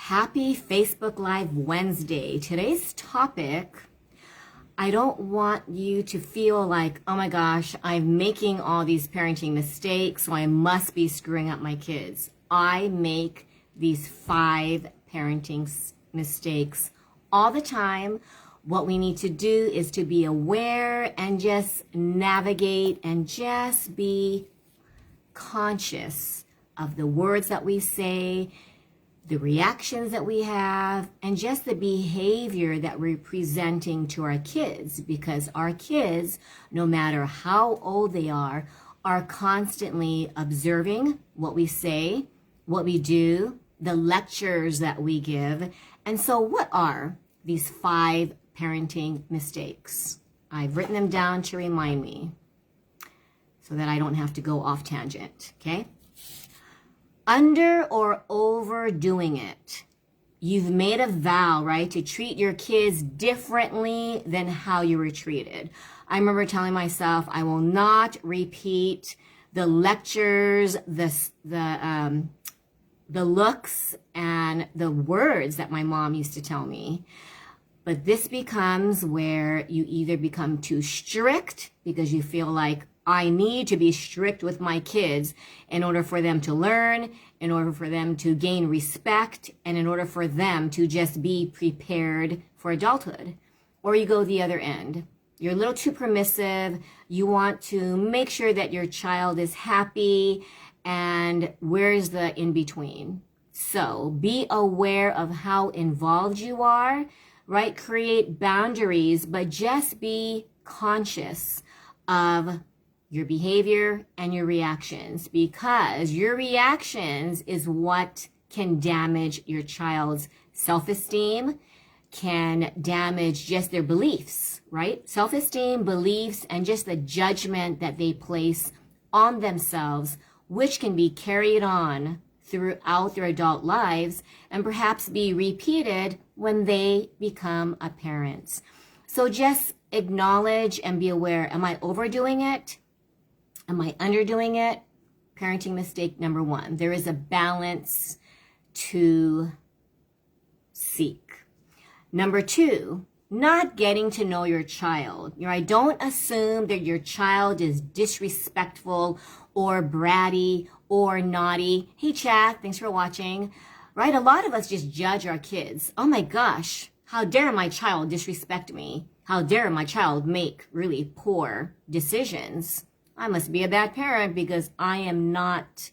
Happy Facebook Live Wednesday. Today's topic, I don't want you to feel like, oh my gosh, I'm making all these parenting mistakes, so I must be screwing up my kids. I make these 5 parenting mistakes all the time. What we need to do is to be aware and just navigate and just be conscious of the words that we say, the reactions that we have, and just the behavior that we're presenting to our kids, because our kids, no matter how old they are constantly observing what we say, what we do, the lectures that we give. And so what are these 5 parenting mistakes? I've written them down to remind me so that I don't have to go off tangent, okay? Under or overdoing it. You've made a vow, right, to treat your kids differently than how you were treated. I remember telling myself I will not repeat the lectures, the looks, and the words that my mom used to tell me. But this becomes where you either become too strict because you feel like I need to be strict with my kids in order for them to learn, in order for them to gain respect, and in order for them to just be prepared for adulthood. Or you go the other end. You're a little too permissive. You want to make sure that your child is happy, and where's the in-between? So be aware of how involved you are, right? Create boundaries, but just be conscious of your behavior and your reactions, because your reactions is what can damage your child's self-esteem, can damage just their beliefs, right? Self-esteem, beliefs, and just the judgment that they place on themselves, which can be carried on throughout their adult lives and perhaps be repeated when they become a parent. So just acknowledge and be aware. Am I overdoing it? Am I underdoing it? Parenting mistake number 1. There is a balance to seek. Number 2, not getting to know your child. I don't assume that your child is disrespectful or bratty or naughty. Hey, chat, thanks for watching. Right? A lot of us just judge our kids. Oh my gosh, how dare my child disrespect me? How dare my child make really poor decisions? I must be a bad parent because I am not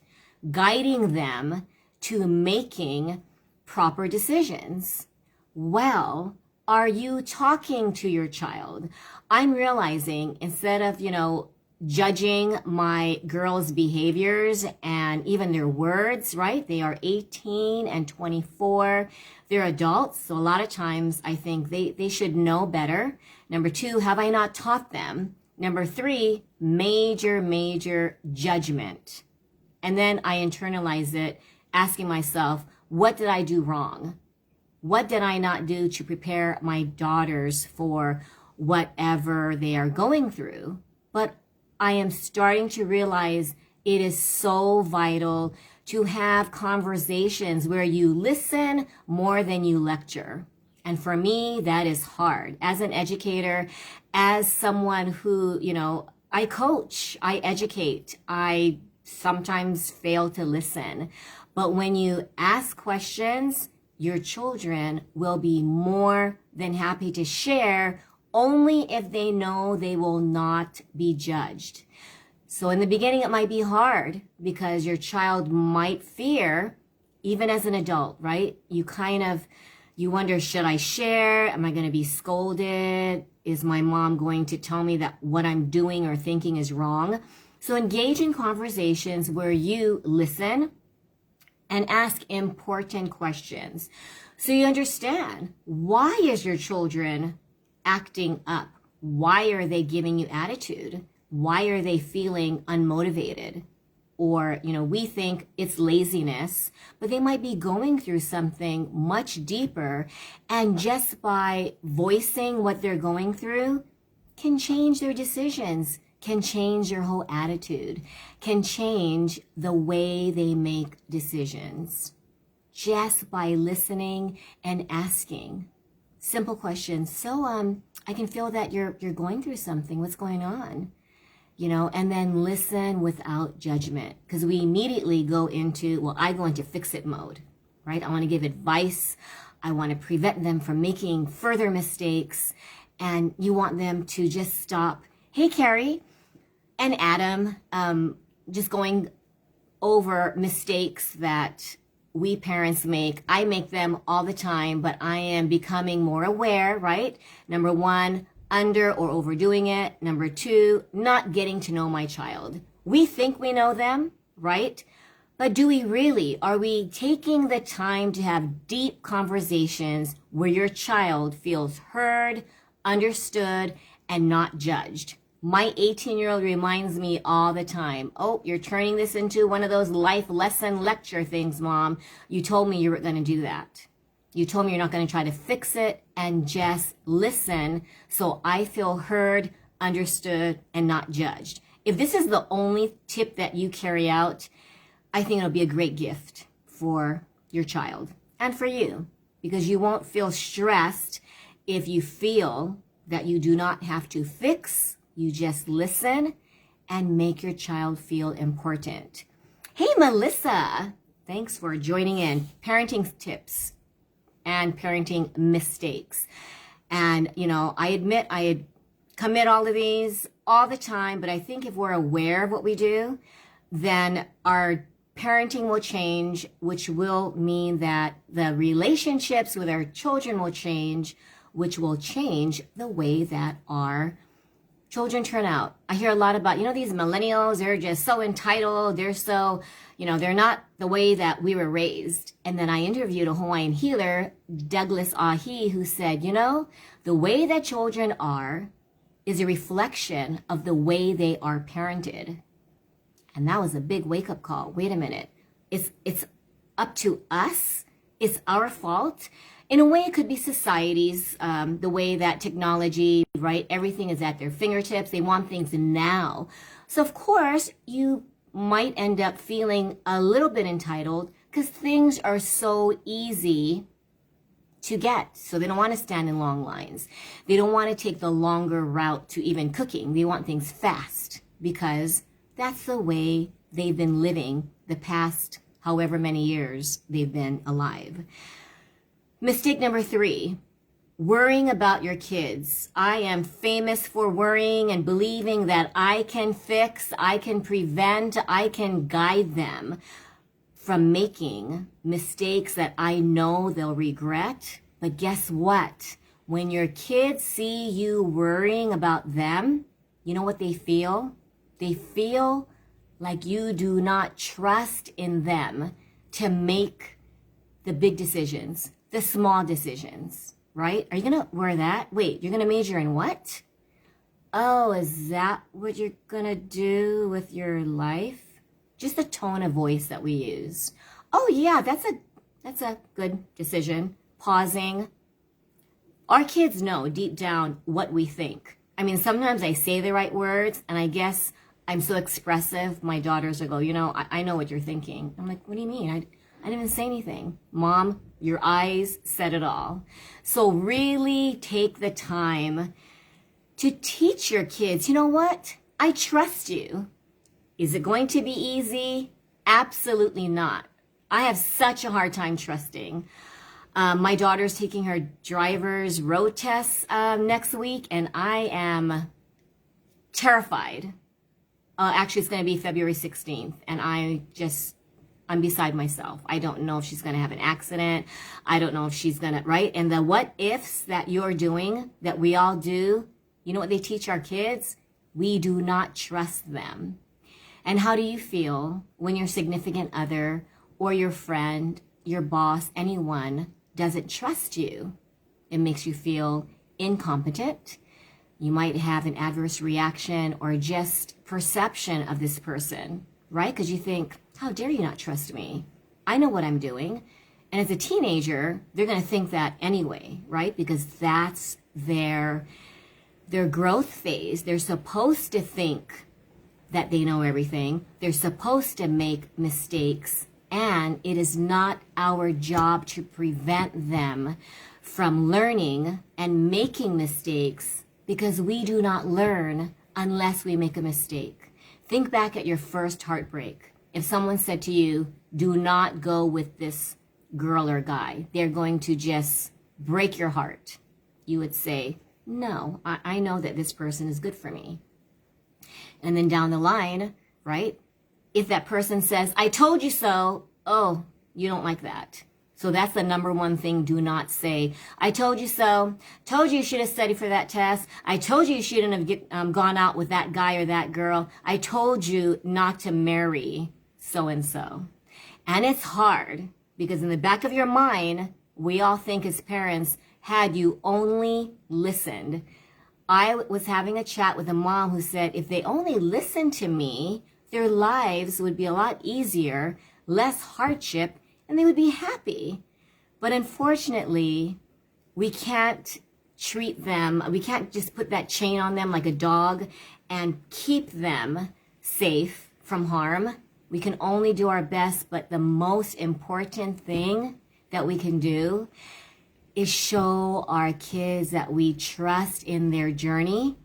guiding them to making proper decisions. Well, are you talking to your child? I'm realizing instead of, judging my girls' behaviors and even their words, right? They are 18 and 24. They're adults. So a lot of times I think they should know better. Number 2, have I not taught them? Number 3, major judgment. And then I internalize it, asking myself, what did I do wrong? What did I not do to prepare my daughters for whatever they are going through? But I am starting to realize it is so vital to have conversations where you listen more than you lecture. And for me, that is hard. As an educator, as someone who, I coach, I educate, I sometimes fail to listen. But when you ask questions, your children will be more than happy to share, only if they know they will not be judged. So in the beginning, it might be hard because your child might fear, even as an adult, right? You wonder, should I share? Am I going to be scolded? Is my mom going to tell me that what I'm doing or thinking is wrong? So engage in conversations where you listen and ask important questions. So you understand, why is your children acting up? Why are they giving you attitude? Why are they feeling unmotivated? Or, we think it's laziness, but they might be going through something much deeper. And just by voicing what they're going through can change their decisions, can change their whole attitude, can change the way they make decisions. just by listening and asking simple questions. So I can feel that you're going through something. What's going on? And then listen without judgment, because we immediately go into, well, I go into fix-it mode, right? I want to give advice. I want to prevent them from making further mistakes. And you want them to just stop. Hey, Carrie and Adam, just going over mistakes that we parents make. I make them all the time, but I am becoming more aware, right? Number one, under or overdoing it. Number two, not getting to know my child. We think we know them, right? But do we really? Are we taking the time to have deep conversations where your child feels heard, understood, and not judged? My 18-year-old reminds me all the time, oh, you're turning this into one of those life lesson lecture things, Mom. You told me you were going to do that. You told me you're not going to try to fix it, and just listen so I feel heard, understood, and not judged. If this is the only tip that you carry out, I think it'll be a great gift for your child and for you, because you won't feel stressed if you feel that you do not have to fix. You just listen and make your child feel important. Hey, Melissa, thanks for joining in. Parenting tips and parenting mistakes. And, I admit I commit all of these all the time, but I think if we're aware of what we do, then our parenting will change, which will mean that the relationships with our children will change, which will change the way that our children turn out. I hear a lot about, these millennials, they're just so entitled. They're so, they're not the way that we were raised. And then I interviewed a Hawaiian healer, Douglas Ahi, who said, the way that children are is a reflection of the way they are parented. And that was a big wake-up call. Wait a minute. It's up to us. It's our fault. In a way, it could be society's, the way that technology, right? Everything is at their fingertips. They want things now. So, of course, you might end up feeling a little bit entitled because things are so easy to get. So they don't want to stand in long lines. They don't want to take the longer route to even cooking. They want things fast because that's the way they've been living the past however many years they've been alive. Mistake number 3, worrying about your kids. I am famous for worrying and believing that I can fix, I can prevent, I can guide them from making mistakes that I know they'll regret. But guess what? When your kids see you worrying about them, you know what they feel? They feel like you do not trust in them to make the big decisions, the small decisions, right? Are you going to wear that? Wait, you're going to major in what? Oh, is that what you're going to do with your life? Just the tone of voice that we use. Oh yeah, that's a good decision. Pausing. Our kids know deep down what we think. I mean, sometimes I say the right words and I guess I'm so expressive. My daughters will go, I know what you're thinking. I'm like, what do you mean? I didn't even say anything. Mom, your eyes said it all. So really take the time to teach your kids, you know what? I trust you. Is it going to be easy? Absolutely not. I have such a hard time trusting. My daughter's taking her driver's road tests next week, and I am terrified. Actually, it's going to be February 16th, and I'm beside myself. I don't know if she's going to have an accident. I don't know if she's going to, right? And the what ifs that you're doing, that we all do, you know what they teach our kids? We do not trust them. And how do you feel when your significant other or your friend, your boss, anyone doesn't trust you? It makes you feel incompetent. You might have an adverse reaction or just perception of this person, right? Because you think, how dare you not trust me? I know what I'm doing. And as a teenager, they're going to think that anyway, right? Because that's their growth phase. They're supposed to think that they know everything. They're supposed to make mistakes And it is not our job to prevent them from learning and making mistakes, because we do not learn unless we make a mistake. Think back at your first heartbreak. If someone said to you, do not go with this girl or guy, they're going to just break your heart, you would say, no, I know that this person is good for me. And then down the line, right, if that person says, I told you so, oh, you don't like that. So that's the number one thing. Do not say, I told you so, told you should have studied for that test, I told you shouldn't have gone out with that guy or that girl, I told you not to marry so-and-so. And it's hard, because in the back of your mind, we all think as parents, had you only listened. I was having a chat with a mom who said, if they only listened to me, their lives would be a lot easier, less hardship, and they would be happy. But unfortunately, we can't treat them, we can't just put that chain on them like a dog and keep them safe from harm. We can only do our best, but the most important thing that we can do is show our kids that we trust in their journey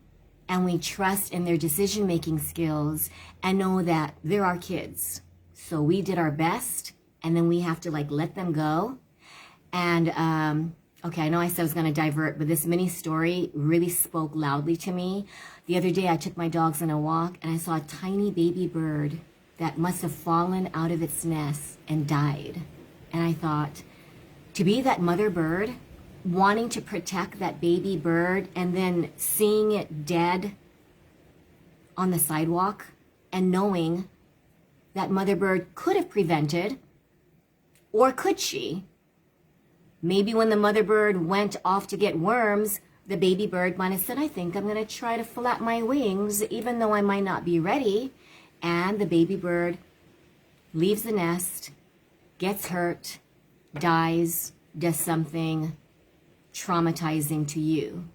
and we trust in their decision-making skills, and know that they're our kids. So we did our best, and then we have to let them go. And okay, I know I said I was going to divert, but this mini story really spoke loudly to me. The other day I took my dogs on a walk, and I saw a tiny baby bird that must have fallen out of its nest and died. And I thought, to be that mother bird, wanting to protect that baby bird, and then seeing it dead on the sidewalk, and knowing that mother bird could have prevented, or could she? Maybe when the mother bird went off to get worms, the baby bird might have said, I think I'm going to try to flap my wings, even though I might not be ready. And the baby bird leaves the nest, gets hurt, dies, does something traumatizing to you.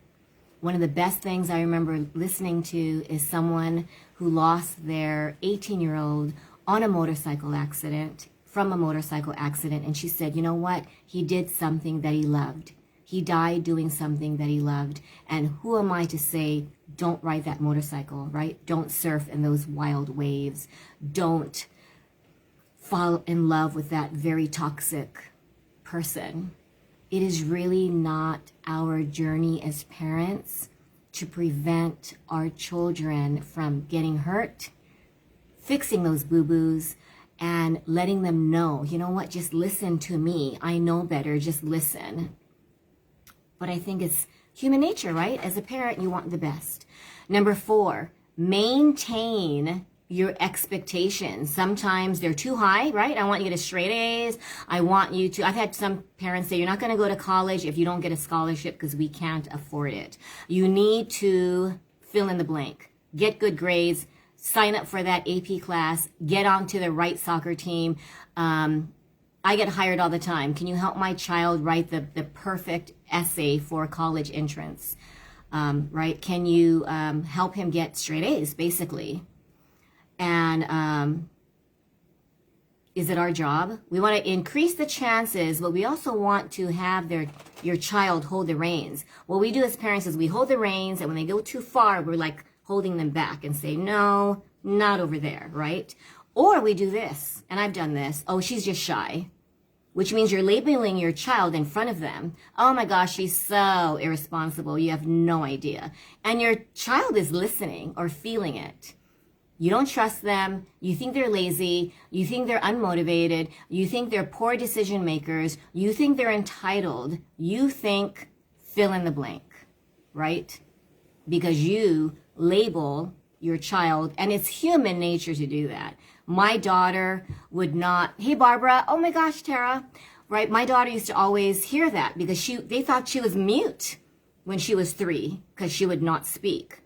One of the best things I remember listening to is someone who lost their 18-year-old on a motorcycle accident, from a motorcycle accident, and she said, you know what? He did something that he loved. He died doing something that he loved. And who am I to say, don't ride that motorcycle, right? Don't surf in those wild waves. Don't fall in love with that very toxic person. It is really not our journey as parents to prevent our children from getting hurt, fixing those boo-boos, and letting them know, you know what, just listen to me. I know better, just listen. But I think it's human nature, right? As a parent, you want the best. Number 4, maintain your expectations. Sometimes they're too high, right? I want you to get a straight A's. I want you to, I've had some parents say, you're not going to go to college if you don't get a scholarship because we can't afford it. You need to fill in the blank, get good grades, sign up for that AP class, get onto the right soccer team. I get hired all the time. Can you help my child write the perfect essay for college entrance? Right? Can you help him get straight A's, basically? And is it our job? We want to increase the chances, but we also want to have your child hold the reins. What we do as parents is we hold the reins, and when they go too far, we're like holding them back and say, no, not over there, right? Or we do this, and I've done this. Oh, she's just shy, which means you're labeling your child in front of them. Oh my gosh, she's so irresponsible. You have no idea. And your child is listening or feeling it. You don't trust them. You think they're lazy. You think they're unmotivated. You think they're poor decision makers. You think they're entitled. You think fill in the blank, right? Because you label your child, and it's human nature to do that. My daughter would not, hey Barbara, oh my gosh, Tara, right? My daughter used to always hear that because they thought she was mute when she was 3 because she would not speak.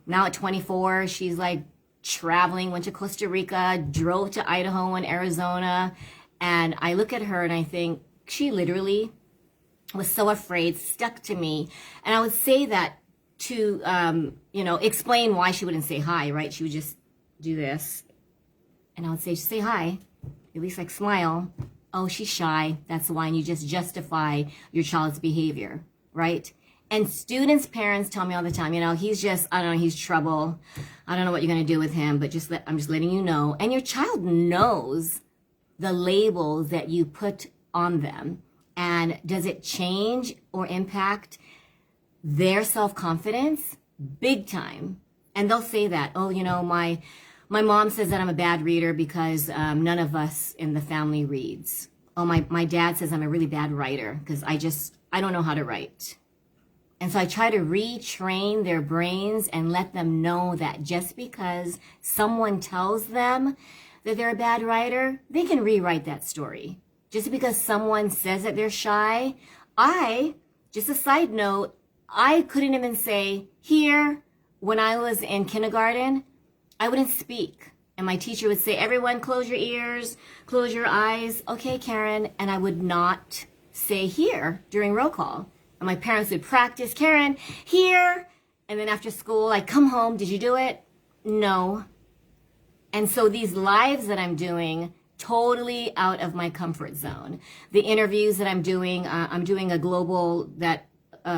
Now at 24, she's like traveling, went to Costa Rica, drove to Idaho and Arizona. And I look at her and I think she literally was so afraid, stuck to me. And I would say that to, explain why she wouldn't say hi, right? She would just do this. And I would say hi. at least like smile. Oh, she's shy. That's why. And you just justify your child's behavior, right? And students' parents tell me all the time, he's just, I don't know, he's trouble. I don't know what you're going to do with him, but I'm just letting you know. And your child knows the labels that you put on them. And does it change or impact their self-confidence? Big time. And they'll say that, oh, my mom says that I'm a bad reader because none of us in the family reads. Oh, my dad says I'm a really bad writer because I don't know how to write. And so I try to retrain their brains and let them know that just because someone tells them that they're a bad writer, they can rewrite that story. Just because someone says that they're shy, just a side note, I couldn't even say, here, when I was in kindergarten, I wouldn't speak. And my teacher would say, everyone close your ears, close your eyes. Okay, Karen. And I would not say here during roll call. And my parents would practice, Karen, here. And then after school, I come home. Did you do it? No. And so these lives that I'm doing, totally out of my comfort zone. The interviews that I'm doing a global,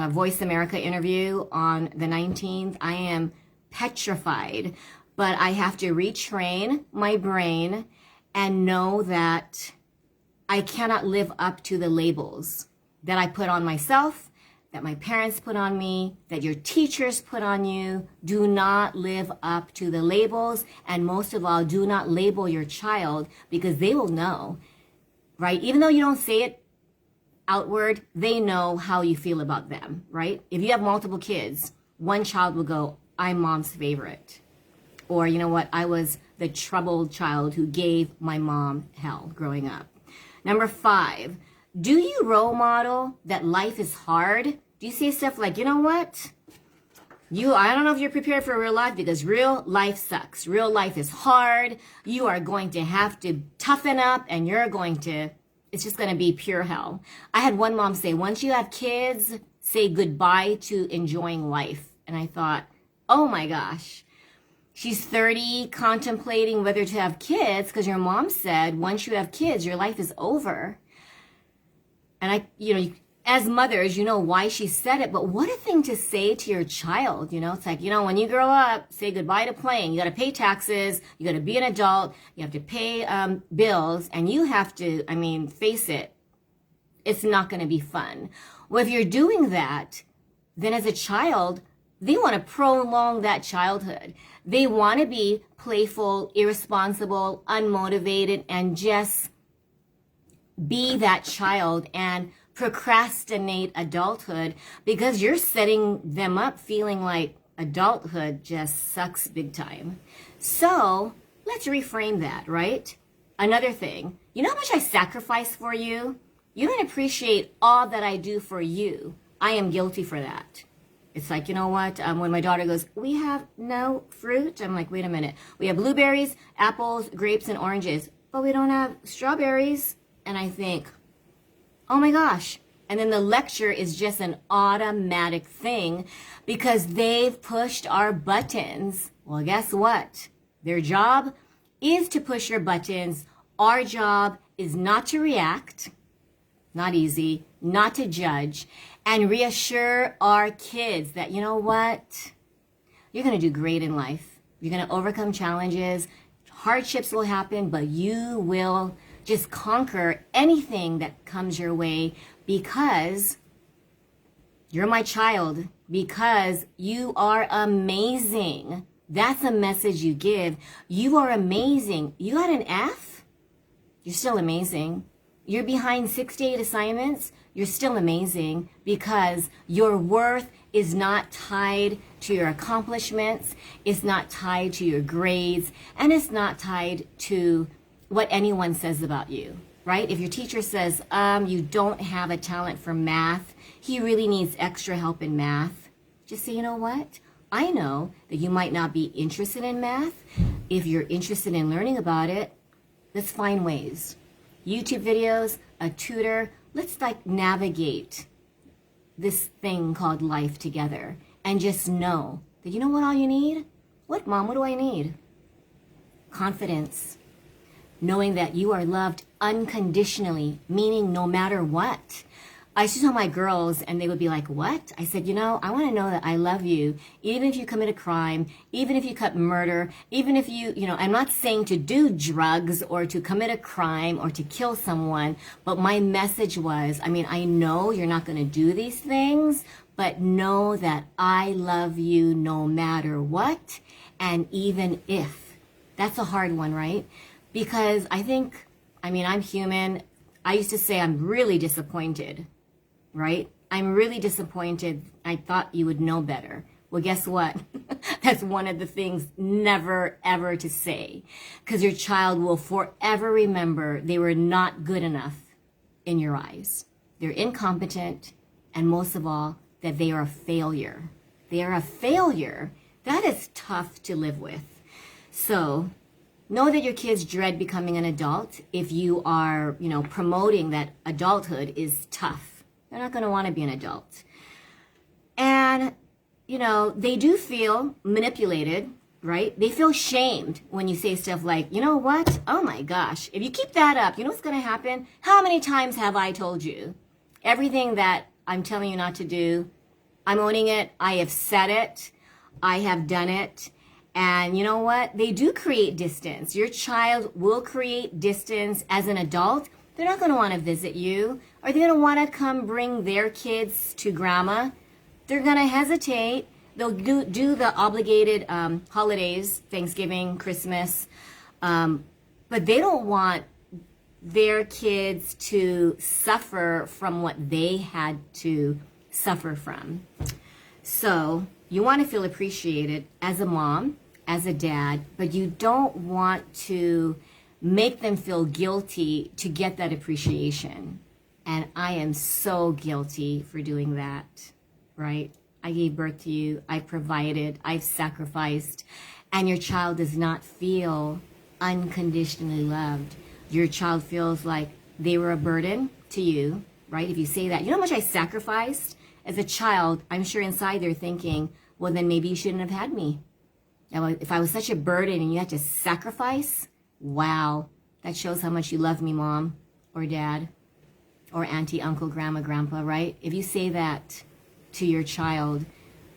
Voice America interview on the 19th. I am petrified, but I have to retrain my brain and know that I cannot live up to the labels that I put on myself, that my parents put on me, that your teachers put on you. Do not live up to the labels, and most of all, do not label your child, because they will know, right? Even though you don't say it outward, they know how you feel about them, right? If you have multiple kids, one child will go, I'm mom's favorite. Or, you know what, I was the troubled child who gave my mom hell growing up. Number 5, do you role model that life is hard? Do you say stuff like, you know what? I don't know if you're prepared for real life, because real life sucks. Real life is hard. You are going to have to toughen up, and it's just going to be pure hell. I had one mom say, once you have kids, say goodbye to enjoying life. And I thought, oh my gosh, she's 30, contemplating whether to have kids, because your mom said, once you have kids, your life is over. And as mothers, you know why she said it, but what a thing to say to your child. It's like, when you grow up, say goodbye to playing. You got to pay taxes. You got to be an adult. You have to pay bills, and you have to, face it. It's not going to be fun. Well, if you're doing that, then as a child, they want to prolong that childhood. They want to be playful, irresponsible, unmotivated, and just be that child and procrastinate adulthood, because you're setting them up feeling like adulthood just sucks big time. So let's reframe that, right? Another thing, you know how much I sacrifice for you? You don't appreciate all that I do for you. I am guilty for that. It's like, you know what? When my daughter goes, we have no fruit. I'm like, wait a minute. We have blueberries, apples, grapes, and oranges, but we don't have strawberries. And I think, oh my gosh. And then the lecture is just an automatic thing, because they've pushed our buttons. Well, guess what? Their job is to push your buttons. Our job is not to react, not easy, not to judge, and reassure our kids that, you know what? You're going to do great in life. You're going to overcome challenges. Hardships will happen, but you will just conquer anything that comes your way, because you're my child, because you are amazing. That's a message you give. You are amazing. You got an F? You're still amazing. You're behind 6 to 8 assignments? You're still amazing, because your worth is not tied to your accomplishments. It's not tied to your grades, and it's not tied to what anyone says about you, right? If your teacher says, you don't have a talent for math, he really needs extra help in math, just say, you know what? I know that you might not be interested in math. If you're interested in learning about it, let's find ways. YouTube videos, a tutor, let's navigate this thing called life together, and just know that, you know what all you need? What, Mom? What do I need? Confidence. knowing that you are loved unconditionally, meaning no matter what. I used to tell my girls, and they would be like, what? I said, I want to know that I love you, even if you commit a crime, even if you commit murder, even if I'm not saying to do drugs or to commit a crime or to kill someone, but my message was, I know you're not going to do these things, but know that I love you no matter what, and even if. That's a hard one, right? Because I'm human. I used to say I'm really disappointed. Right? I'm really disappointed. I thought you would know better. Well, guess what? That's one of the things never, ever to say. Because your child will forever remember they were not good enough in your eyes. They're incompetent, and most of all, that they are a failure. They are a failure. That is tough to live with. So, know that your kids dread becoming an adult if you are, promoting that adulthood is tough. They're not going to want to be an adult. And, they do feel manipulated, right? They feel shamed when you say stuff like, you know what? Oh my gosh, if you keep that up, you know what's going to happen? How many times have I told you? Everything that I'm telling you not to do, I'm owning it. I have said it. I have done it. And you know what? They do create distance. Your child will create distance as an adult. They're not going to want to visit you. Are they going to want to come bring their kids to grandma? They're going to hesitate. They'll do the obligated holidays, Thanksgiving, Christmas. But they don't want their kids to suffer from what they had to suffer from. So you want to feel appreciated as a mom, as a dad, but you don't want to make them feel guilty to get that appreciation. And I am so guilty for doing that, right? I gave birth to you, I provided, I've sacrificed, and your child does not feel unconditionally loved. Your child feels like they were a burden to you, right? If you say that, you know how much I sacrificed? As a child, I'm sure inside they're thinking, well, then maybe you shouldn't have had me. If I was such a burden and you had to sacrifice, wow, that shows how much you love me, mom or dad or auntie, uncle, grandma, grandpa, right? If you say that to your child,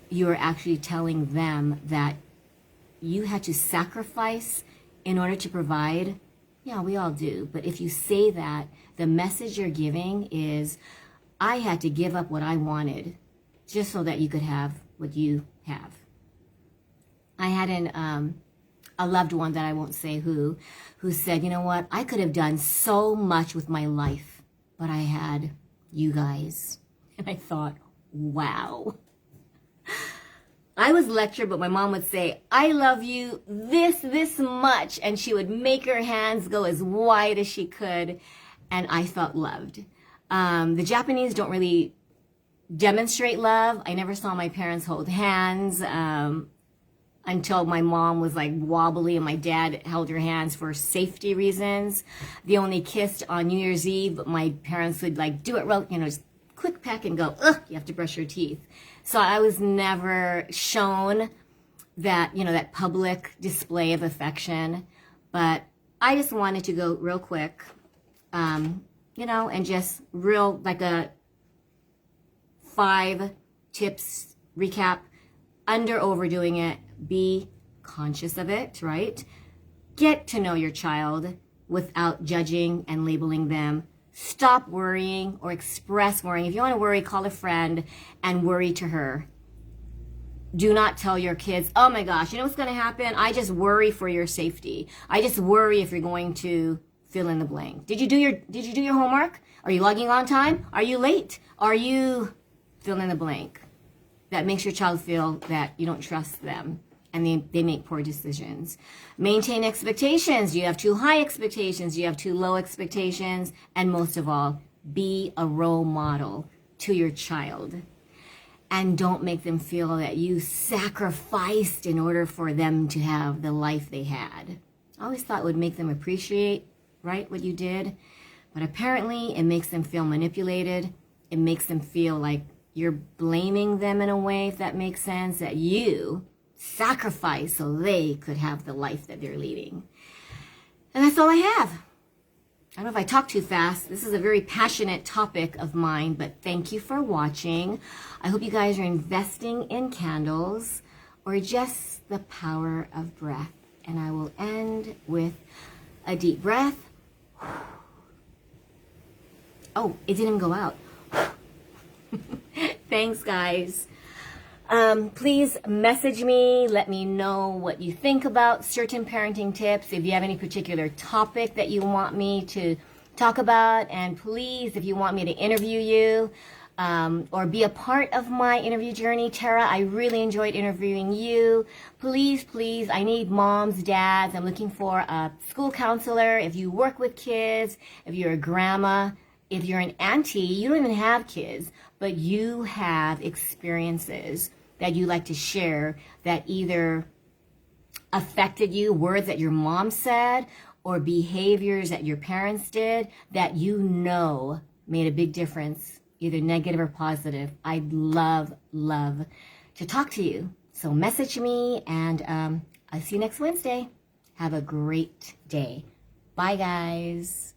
you are actually telling them that you had to sacrifice in order to provide. Yeah, we all do. But if you say that, the message you're giving is, I had to give up what I wanted just so that you could have what you have. I had a loved one that I won't say who said, you know what, I could have done so much with my life, but I had you guys. And I thought, wow. I was lectured, but my mom would say, I love you this much. And she would make her hands go as wide as she could. And I felt loved. The Japanese don't really demonstrate love. I never saw my parents hold hands. Until my mom was like wobbly and my dad held her hands for safety reasons. They only kissed on New Year's Eve, but my parents would like do it real, just quick peck and go, ugh, you have to brush your teeth. So I was never shown that, that public display of affection. But I just wanted to go real quick, and just real, like a 5 tips recap. Overdoing it. Be conscious of it, right? Get to know your child without judging and labeling them. Stop worrying or express worrying. If you want to worry, call a friend and worry to her. Do not tell your kids, oh my gosh, you know what's going to happen? I just worry for your safety. I just worry if you're going to fill in the blank. Did you do your homework? Are you logging on time? Are you late? Are you fill in the blank? That makes your child feel that you don't trust them and they make poor decisions. Maintain expectations. You have too high expectations. You have too low expectations. And most of all, be a role model to your child. And don't make them feel that you sacrificed in order for them to have the life they had. I always thought it would make them appreciate, right, what you did. But apparently it makes them feel manipulated. It makes them feel like you're blaming them in a way, if that makes sense, that you sacrificed so they could have the life that they're leading. And that's all I have. I don't know if I talk too fast. This is a very passionate topic of mine, but thank you for watching. I hope you guys are investing in candles or just the power of breath. And I will end with a deep breath. Oh, it didn't go out. Thanks, guys. Please message me. Let me know what you think about certain parenting tips. If you have any particular topic that you want me to talk about. And please, if you want me to interview you or be a part of my interview journey, Tara, I really enjoyed interviewing you. Please, please, I need moms, dads. I'm looking for a school counselor. If you work with kids, if you're a grandma, if you're an auntie, you don't even have kids, but you have experiences that you like to share that either affected you, words that your mom said, or behaviors that your parents did that you know made a big difference, either negative or positive. I'd love, love to talk to you. So message me, and I'll see you next Wednesday. Have a great day. Bye, guys.